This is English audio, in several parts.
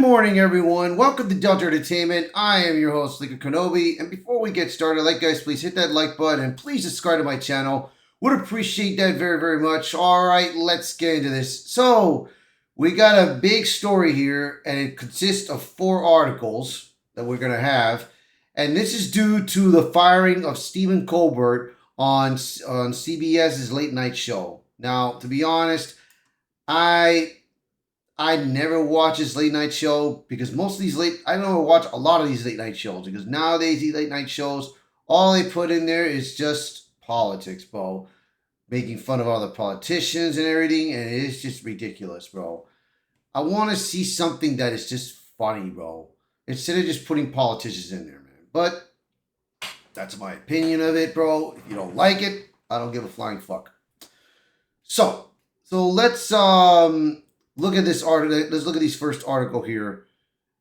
morning, everyone. Welcome to Delta Entertainment. I am your host, Lika Kenobi. And before we get started, guys, please hit that like button and please subscribe to my channel. Would appreciate that very, very much. All right, let's get into this. So, we got a big story here, and it consists of 4 articles that we're going to have. And this is due to the firing of Stephen Colbert on CBS's late night show. Now, to be honest, I never watch this late night show because most of these I don't watch a lot of these late night shows because nowadays these late night shows, all they put in there is just politics, bro. Making fun of other politicians and everything, and it is just ridiculous, bro. I want to see something that is just funny, bro. Instead of just putting politicians in there, man. But that's my opinion of it, bro. If you don't like it, I don't give a flying fuck. So let's look at this article. Let's look at this first article here.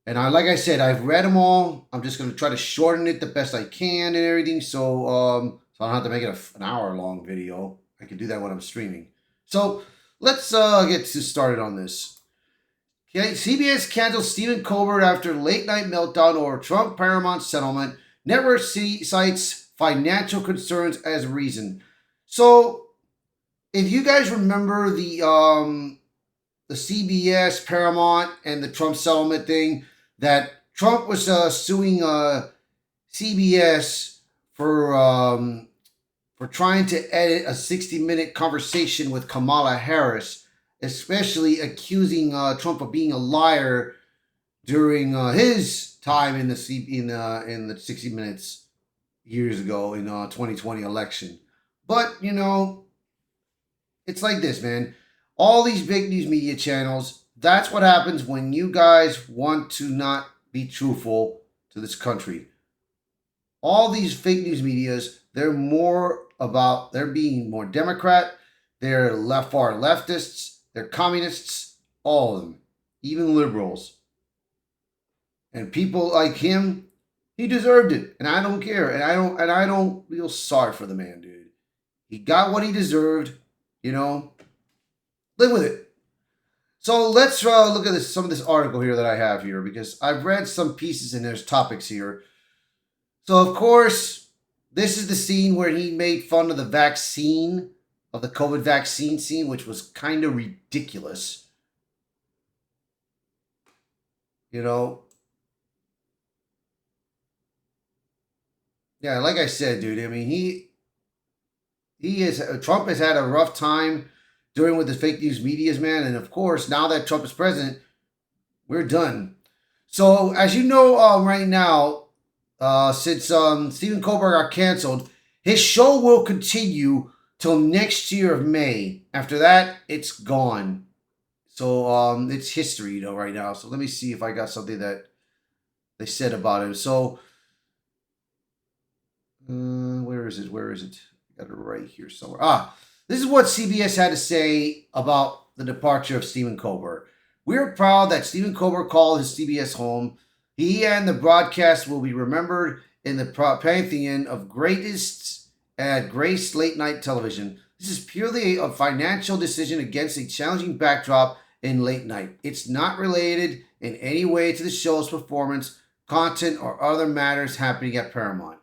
And like I said, I've read them all. I'm just going to try to shorten it the best I can and everything. So I don't have to make it an hour-long video. I can do that when I'm streaming. So let's get started on this. Okay, CBS cancels Stephen Colbert after late-night meltdown over Trump Paramount settlement. Network cites financial concerns as reason. So if you guys remember the CBS, Paramount, and the Trump settlement thing, that Trump was suing CBS for trying to edit a 60-minute conversation with Kamala Harris, especially accusing Trump of being a liar during his time in the 60 Minutes years ago in 2020 election. But you know, it's like this, man. All these big news media channels, that's what happens when you guys want to not be truthful to this country. All these fake news medias, they're being more Democrat, they're far leftists, they're communists, all of them, even liberals. And people like him, he deserved it, and I don't care, and I don't feel sorry for the man, dude. He got what he deserved, you know. Live with it. So let's look at some of this article here that I have here because I've read some pieces and there's topics here. So, of course, this is the scene where he made fun of the vaccine, of the COVID vaccine scene, which was kind of ridiculous. You know? Yeah, like I said, dude, I mean, Trump has had a rough time doing with the fake news medias, man. And of course, now that Trump is president, we're done. So as you know, right now, since Stephen Colbert got canceled, his show will continue till next year of May. After that, it's gone. So it's history, you know, right now. So let me see if I got something that they said about him. So where is it? I got it right here somewhere. This is what CBS had to say about the departure of Stephen Colbert. We're proud that Stephen Colbert called his CBS home. He and the broadcast will be remembered in the pantheon of greatest at Grace late night television. This is purely a financial decision against a challenging backdrop in late night. It's not related in any way to the show's performance, content, or other matters happening at Paramount.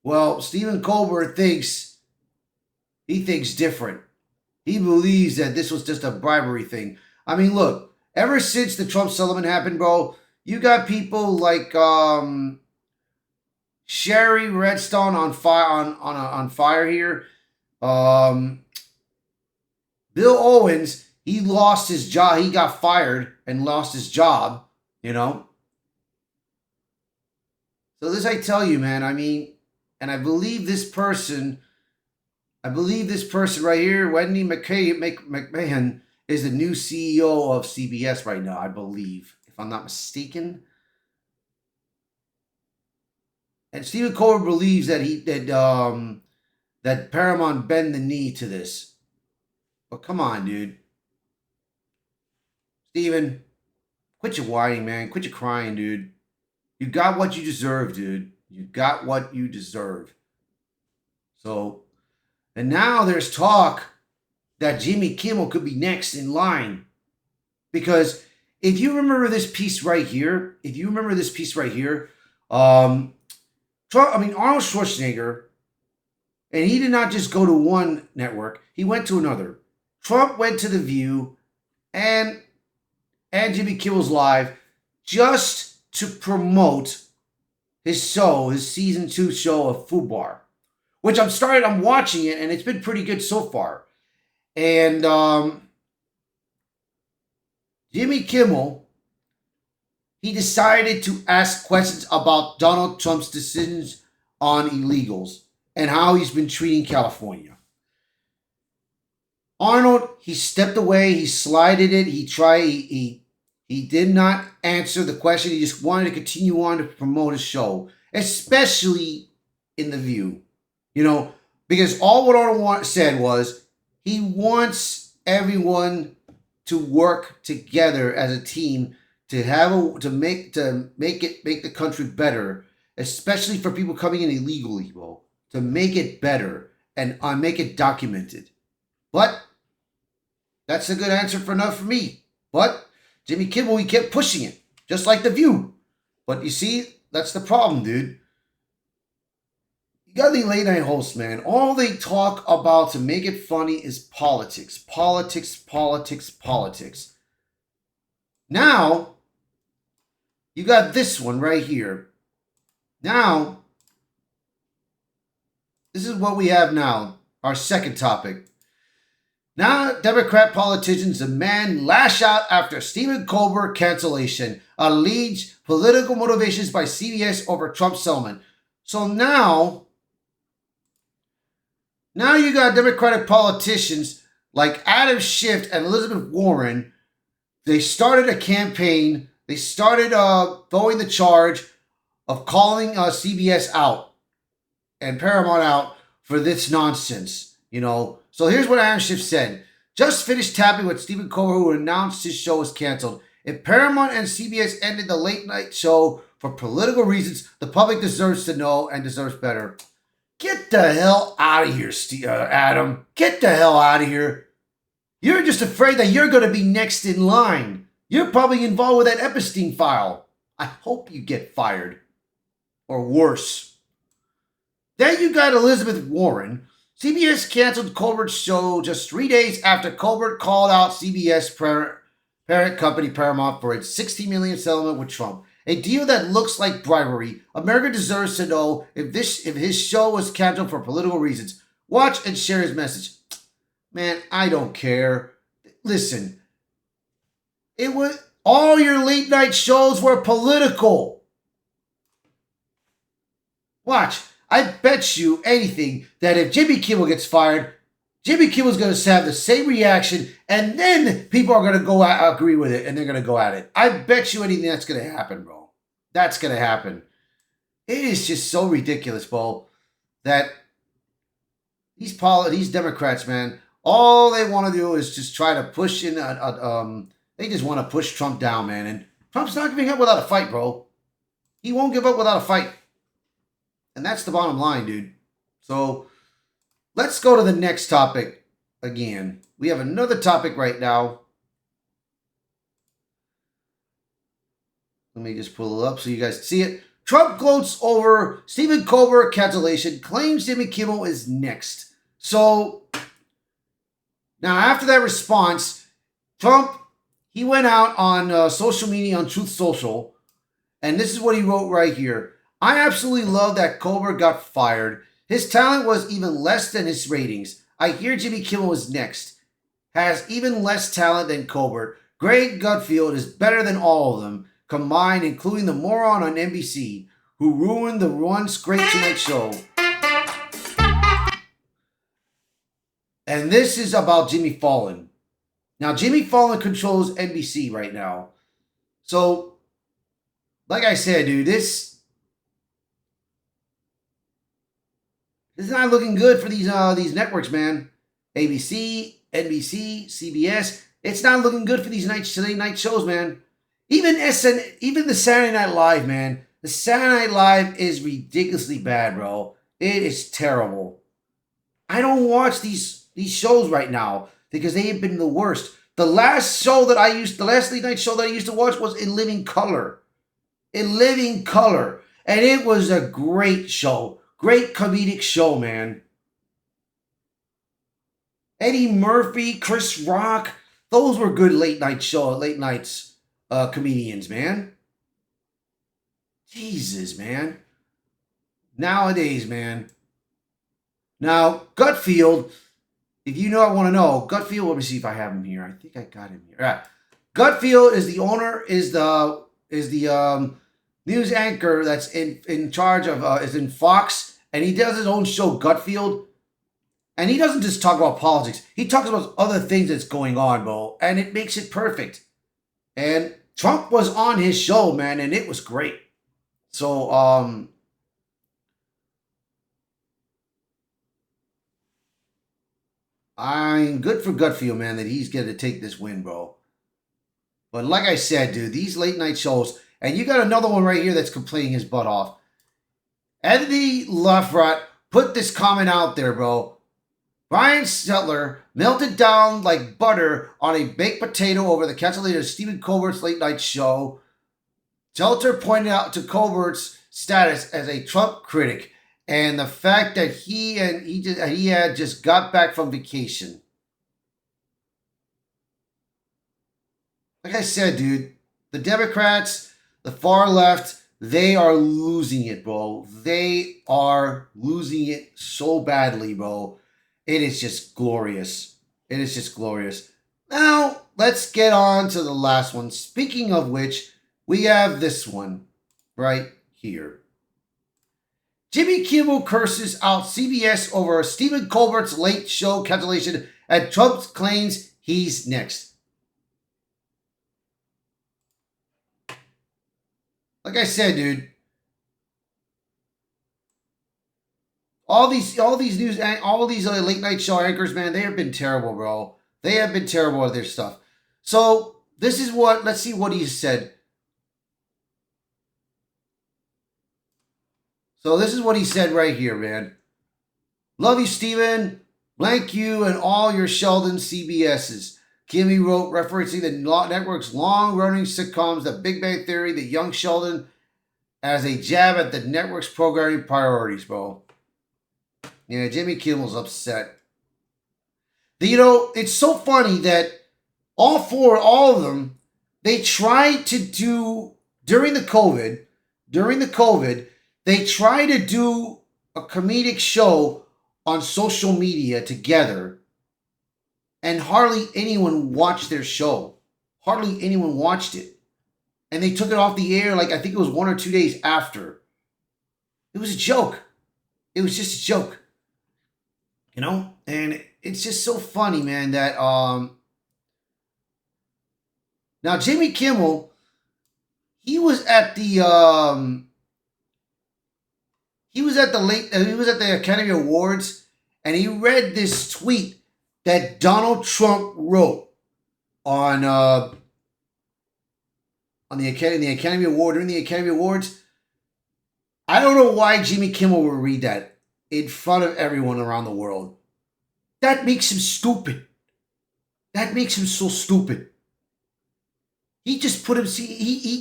Well, Stephen Colbert thinks different. He believes that this was just a bribery thing. I mean, look, ever since the Trump settlement happened, bro, you got people like Sherry Redstone on fire here. Bill Owens, he lost his job. He got fired and lost his job, you know. So this I tell you, man, I mean, and I believe this person right here, Wendy McMahon, is the new CEO of CBS right now, I believe, if I'm not mistaken. And Stephen Colbert believes that that Paramount bend the knee to this. But come on, dude. Stephen, quit your whining, man. Quit your crying, dude. You got what you deserve, dude. You got what you deserve. So, and now there's talk that Jimmy Kimmel could be next in line because If you remember this piece right here, Trump, Arnold Schwarzenegger, and he did not just go to one network, he went to another. Trump went to The View and Jimmy Kimmel's Live just to promote his show, his season 2 show of Food Bar, which I'm watching it, and it's been pretty good so far. And Jimmy Kimmel, he decided to ask questions about Donald Trump's decisions on illegals and how he's been treating California. Arnold, he stepped away, he slided it, he did not answer the question. He just wanted to continue on to promote his show, especially in The View. Because all what Arnold said was he wants everyone to work together as a team to make the country better, especially for people coming in illegally, bro, to make it better and make it documented. But that's a good answer for enough for me. But Jimmy Kimmel, he kept pushing it, just like The View. But you see, that's the problem, dude. You got the late night hosts, man. All they talk about to make it funny is politics. Politics, politics, politics. Now, you got this one right here. Now, this is what we have now. Our second topic. Now, Democrat politicians demand lash out after Stephen Colbert cancellation. Alleged political motivations by CBS over Trump settlement. So now you got Democratic politicians like Adam Schiff and Elizabeth Warren. They started a campaign. They started throwing the charge of calling CBS out and Paramount out for this nonsense, So here's what Adam Schiff said. Just finished tapping with Stephen Colbert, who announced his show was canceled. If Paramount and CBS ended the late night show for political reasons, the public deserves to know and deserves better. Get the hell out of here, Adam. Get the hell out of here. You're just afraid that you're going to be next in line. You're probably involved with that Epstein file. I hope you get fired. Or worse. Then you got Elizabeth Warren. CBS canceled Colbert's show just 3 days after Colbert called out CBS parent company Paramount for its $60 million settlement with Trump. A deal that looks like bribery. America deserves to know if his show was canceled for political reasons. Watch and share his message. Man, I don't care. Listen, all your late night shows were political. Watch. I bet you anything that if Jimmy Kimmel gets fired, Jimmy Kimmel's going to have the same reaction, and then people are going to go agree with it, and they're going to go at it. I bet you anything that's going to happen, bro. That's going to happen. It is just so ridiculous, bro, that these Democrats, man, all they want to do is just try to push in. They just want to push Trump down, man, and Trump's not giving up without a fight, bro. He won't give up without a fight. And that's the bottom line, dude. So let's go to the next topic again. We have another topic right now. Let me just pull it up so you guys see it. Trump gloats over Stephen Colbert cancellation, claims Jimmy Kimmel is next. So now after that response, Trump, he went out on social media, on Truth Social, and this is what he wrote right here. I absolutely love that Colbert got fired. His talent was even less than his ratings. I hear Jimmy Kimmel is next. Has even less talent than Colbert. Greg Gutfeld is better than all of them combined, including the moron on NBC who ruined the once great Tonight Show. And this is about Jimmy Fallon. Now, Jimmy Fallon controls NBC right now. So, like I said, dude, this is not looking good for these networks, man. ABC, NBC, CBS. It's not looking good for these late night shows, man. Even the Saturday Night Live, man. The Saturday Night Live is ridiculously bad, bro. It is terrible. I don't watch these shows right now because they have been the worst. The last late night show that I used to watch was In Living Color. In Living Color. And it was a great show. Great comedic show, man. Eddie Murphy, Chris Rock. Those were good late nights comedians, man. Jesus, man. Nowadays, man. Now, Gutfield, if you know, I want to know. Gutfield, let me see if I have him here. I think I got him here. Yeah. Gutfield is the owner, is the news anchor that's in charge of, is in Fox, and he does his own show, Gutfield. And he doesn't just talk about politics. He talks about other things that's going on, bro. And it makes it perfect. And Trump was on his show, man, and it was great. So, I'm good for Gutfield, man, that he's going to take this win, bro. But like I said, dude, these late night shows, and you got another one right here that's complaining his butt off. Anthony Lefrat put this comment out there, bro. Brian Stelter melted down like butter on a baked potato over the cancellation of Stephen Colbert's late night show. Stelter pointed out to Colbert's status as a Trump critic and the fact that he had just got back from vacation. Like I said, dude, the Democrats, the far left, they are losing it, bro. They are losing it so badly, bro. It is just glorious. It is just glorious. Now, let's get on to the last one. Speaking of which, we have this one right here. Jimmy Kimmel curses out CBS over Stephen Colbert's late show cancellation, and Trump claims he's next. Like I said, dude, all these late night show anchors, man, they have been terrible, bro. They have been terrible at their stuff. So this is let's see what he said. So this is what he said right here, man. Love you, Steven. Blank you and all your Sheldon CBSs. Kimmy wrote, referencing the network's long-running sitcoms, The Big Bang Theory, The Young Sheldon, as a jab at the network's programming priorities, bro. Yeah, Jimmy Kimmel's upset. It's so funny that all of them, they tried to do, during the COVID, they tried to do a comedic show on social media together, and hardly anyone watched their show. Hardly anyone watched it. And they took it off the air, like, I think it was 1 or 2 days after. It was a joke. It was just a joke. And it's just so funny, man, that, now Jimmy Kimmel, he was at the Academy Awards, and he read this tweet that Donald Trump wrote on the Academy Award, during the Academy Awards. I don't know why Jimmy Kimmel would read that in front of everyone around the world. That makes him stupid. That makes him so stupid. He just put him. He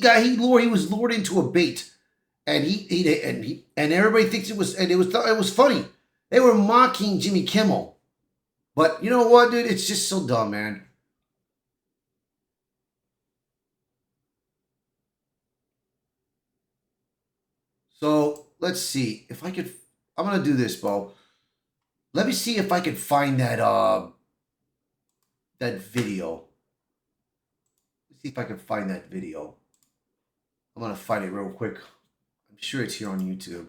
was lured into a bait, and everybody thinks it was funny. They were mocking Jimmy Kimmel, but you know what, dude? It's just so dumb, man. So let's see if I could. I'm gonna do this, Bo. Let me see if I can find that video. Let's see if I can find that video. I'm gonna find it real quick. I'm sure it's here on YouTube.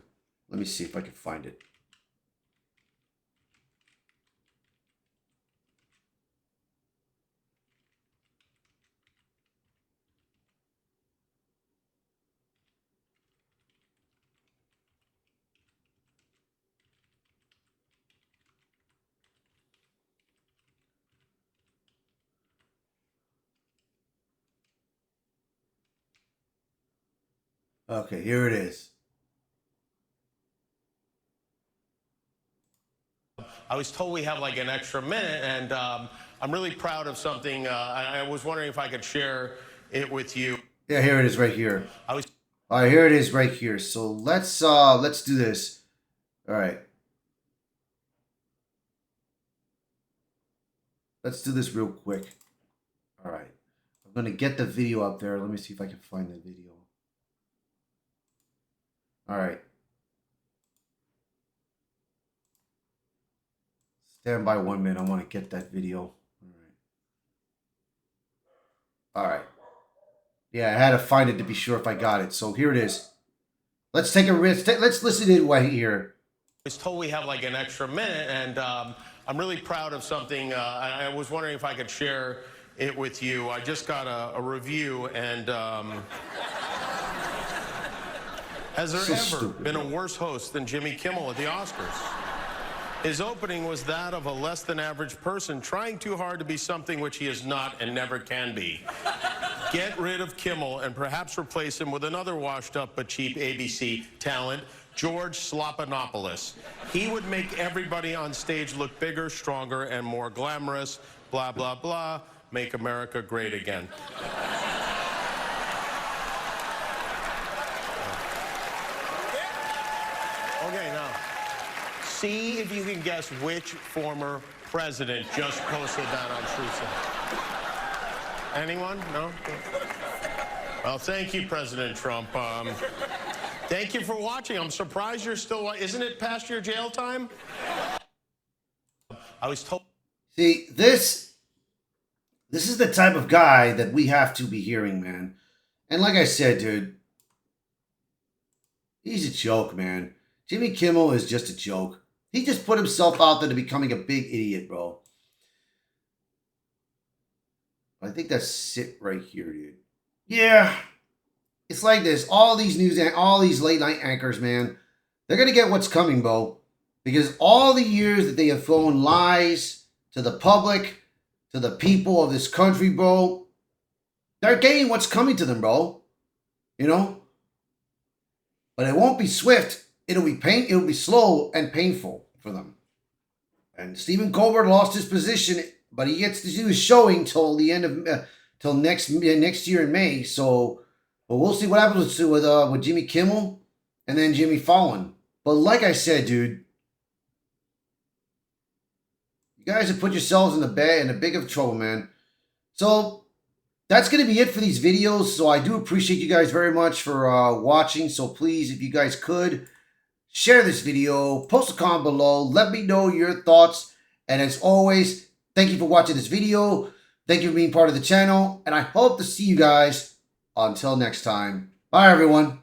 Let me see if I can find it. Okay, here it is. I was told we have like an extra minute, and I'm really proud of something. I was wondering if I could share it with you. Yeah, here it is right here. I was All right, here it is right here. So let's do this. All right. Let's do this real quick. All right. I'm going to get the video up there. Let me see if I can find the video. All right. Stand by 1 minute. I want to get that video. All right. All right. Yeah, I had to find it to be sure if I got it. So here it is. Let's take a risk. Let's listen to it right here. was told we have like an extra minute, and I'm really proud of something. I was wondering if I could share it with you. I just got a review, and has there ever been a worse host than Jimmy Kimmel at the Oscars? His opening was that of a less than average person trying too hard to be something which he is not and never can be. Get rid of Kimmel and perhaps replace him with another washed up but cheap ABC talent, George Slopanopoulos. He would make everybody on stage look bigger, stronger, and more glamorous. Blah, blah, blah. Make America great again. Okay, now, see if you can guess which former president just posted that on Truth. Anyone? No? Well, thank you, President Trump. Thank you for watching. I'm surprised you're still... Isn't it past your jail time? I was told... See, this is the type of guy that we have to be hearing, man. And like I said, dude, he's a joke, man. Jimmy Kimmel is just a joke. He just put himself out there to becoming a big idiot, bro. I think that's it right here, dude. Yeah. It's like this. All these news and all these late night anchors, man, they're going to get what's coming, bro. Because all the years that they have thrown lies to the public, to the people of this country, bro, they're getting what's coming to them, bro. You know? But it won't be swift. It'll be slow and painful for them. And Stephen Colbert lost his position, but he gets to do his showing till the end of till next year in May. So, but we'll see what happens with Jimmy Kimmel and then Jimmy Fallon. But like I said, dude, you guys have put yourselves in a big of trouble, man. So that's going to be it for these videos. So I do appreciate you guys very much for watching. So please, if you guys could, share this video, post a comment below, let me know your thoughts. And as always, thank you for watching this video. Thank you for being part of the channel. And I hope to see you guys until next time. Bye, everyone.